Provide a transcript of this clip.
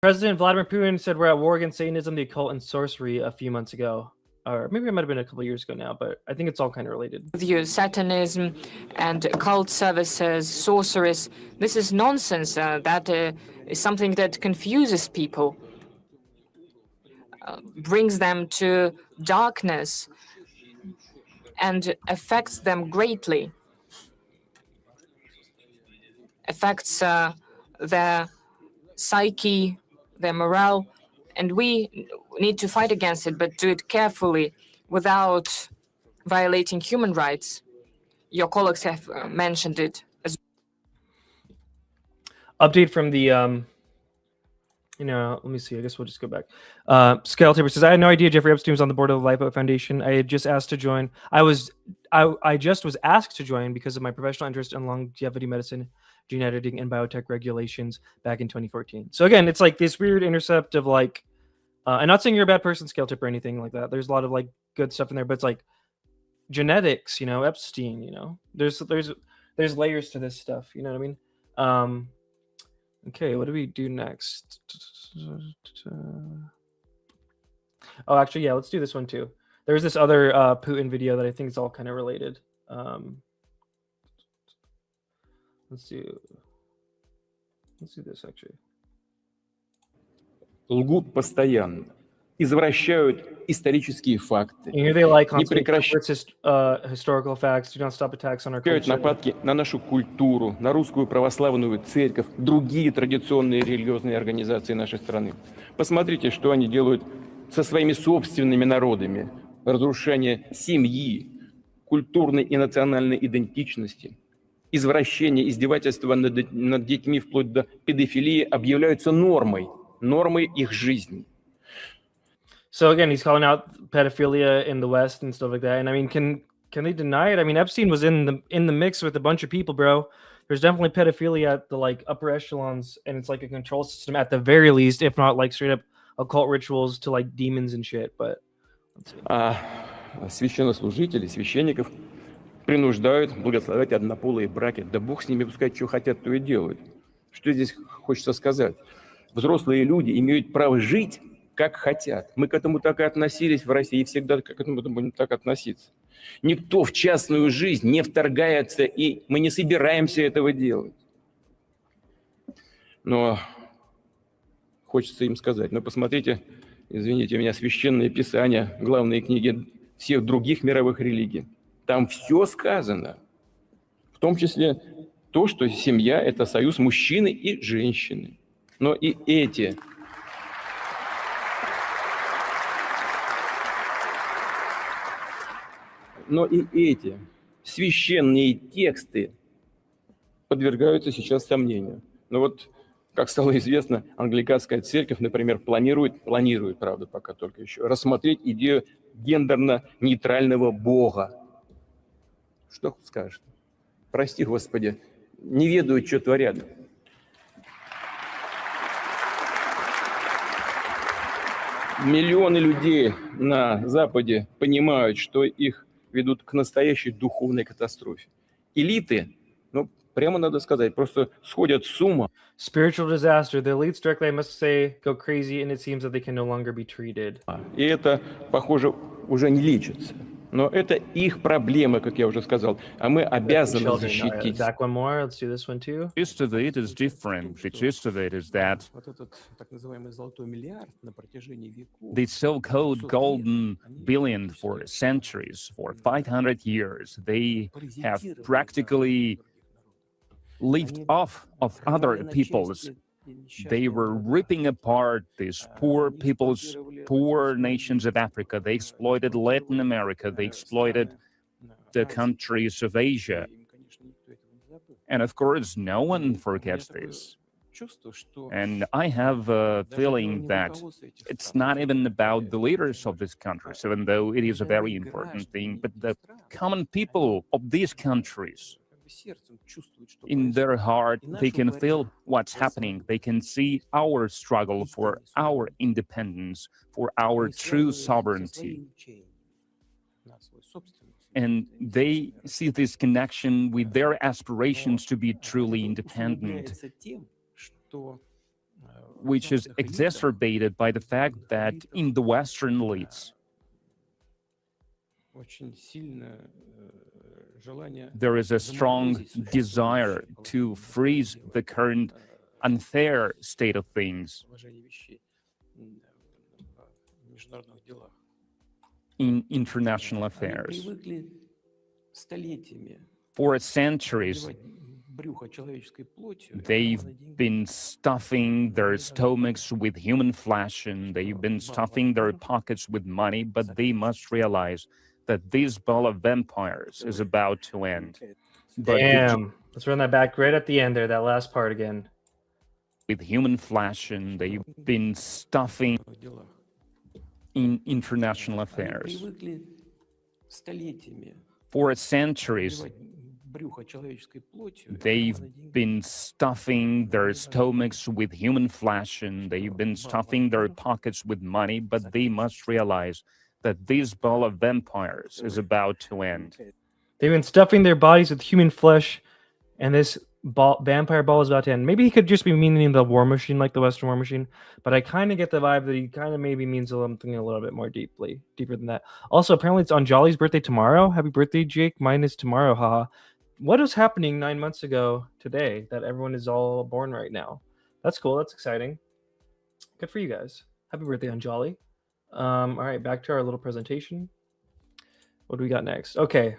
President Vladimir Putin said we're at war against Satanism, the occult, and sorcery a few months ago. Or maybe it might have been a couple years ago now, but I think it's all kind of related. With you, satanism and cult services, sorceries. This is nonsense. That is something that confuses people, brings them to darkness, and affects them greatly. Affects their psyche, their morale, and we need to fight against it, but do it carefully without violating human rights. Your colleagues have mentioned it as Update from the let me see. I guess we'll just go back. Scale Taper says, I had no idea Jeffrey Epstein was on the board of the Lifeboat Foundation. I had just asked to join. I just was asked to join because of my professional interest in longevity medicine, gene editing, and biotech regulations back in 2014. So again, it's like this weird intercept of like, I'm not saying you're a bad person, Scale Tip, or anything like that. There's a lot of like good stuff in there, but it's like genetics, Epstein, there's layers to this stuff. You know what I mean? Okay, what do we do next? Oh, actually, yeah, let's do this one too. There's this other Putin video that I think is all kind of related. Let's do this actually. Лгут постоянно, извращают исторические факты, And here they like не прекращают historical facts, do not stop attacks on our culture. нападки на нашу культуру, на русскую православную церковь, другие традиционные религиозные организации нашей страны. Посмотрите, что они делают со своими собственными народами. Разрушение семьи, культурной и национальной идентичности, извращение, издевательство над детьми вплоть до педофилии объявляются нормой их жизни. So again, he's calling out pedophilia in the West and stuff like that. And I mean, can they deny it? I mean, Epstein was in the mix with a bunch of people, bro. There's definitely pedophilia at the like upper echelons, and it's like a control system at the very least, if not like straight up occult rituals to like demons and shit. But священнослужители, священников принуждают благословлять однополые браки. Да Бог с ними, пускай что хотят, то и делают. Что здесь хочется сказать? Взрослые люди имеют право жить, как хотят. Мы к этому так и относились в России, и всегда к этому будем так относиться. Никто в частную жизнь не вторгается, и мы не собираемся этого делать. Но хочется им сказать, посмотрите, извините меня, священное писание, главные книги всех других мировых религий. Там все сказано, в том числе то, что семья – это союз мужчины и женщины. Но и эти священные тексты подвергаются сейчас сомнению. Но вот, как стало известно, англиканская церковь, например, планирует, правда, пока только еще, рассмотреть идею гендерно-нейтрального Бога. Что скажешь? Прости, Господи, не ведают, что творят. Миллионы людей на Западе понимают, что их ведут к настоящей духовной катастрофе. Элиты, прямо надо сказать, просто сходят с ума. Spiritual disaster. The elites directly, I must say, go crazy, and it seems that they can no longer be treated. И это, похоже, уже не лечится. Но это их проблемы, как я уже сказал, а мы обязаны защитить. Back one more. Let's do this one too. The gist of it is different. The gist of it is that the so-called golden billion for centuries, for 500 years, they have practically lived off of other peoples. They were ripping apart these poor peoples, poor nations of Africa. They exploited Latin America. They exploited the countries of Asia. And of course, no one forgets this. And I have a feeling that it's not even about the leaders of these countries, even though it is a very important thing, but the common people of these countries. In their heart, they can feel what's happening. They can see our struggle for our independence, for our true sovereignty. And they see this connection with their aspirations to be truly independent. which is exacerbated by the fact that in the Western elites, there is a strong desire to freeze the current unfair state of things in international affairs. For centuries, they've been stuffing their stomachs with human flesh and they've been stuffing their pockets with money, but they must realize that this ball of vampires is about to end. But Damn. Let's run that back right at the end there, that last part again. with human flesh and they've been stuffing in international affairs. For centuries, they've been stuffing their stomachs with human flesh and they've been stuffing their pockets with money, but they must realize that this ball of vampires is about to end. They've been stuffing their bodies with human flesh, and this vampire ball is about to end. Maybe he could just be meaning the war machine, like the Western war machine, but I kind of get the vibe that he kind of maybe means something a little bit more deeper than that. Also, apparently it's on Jolly's birthday tomorrow. Happy birthday, Jake. Mine is tomorrow, haha. What was happening 9 months ago today that everyone is all born right now? That's cool. That's exciting. Good for you guys. Happy birthday on Jolly. All right, back to our little presentation. What do we got next? Okay.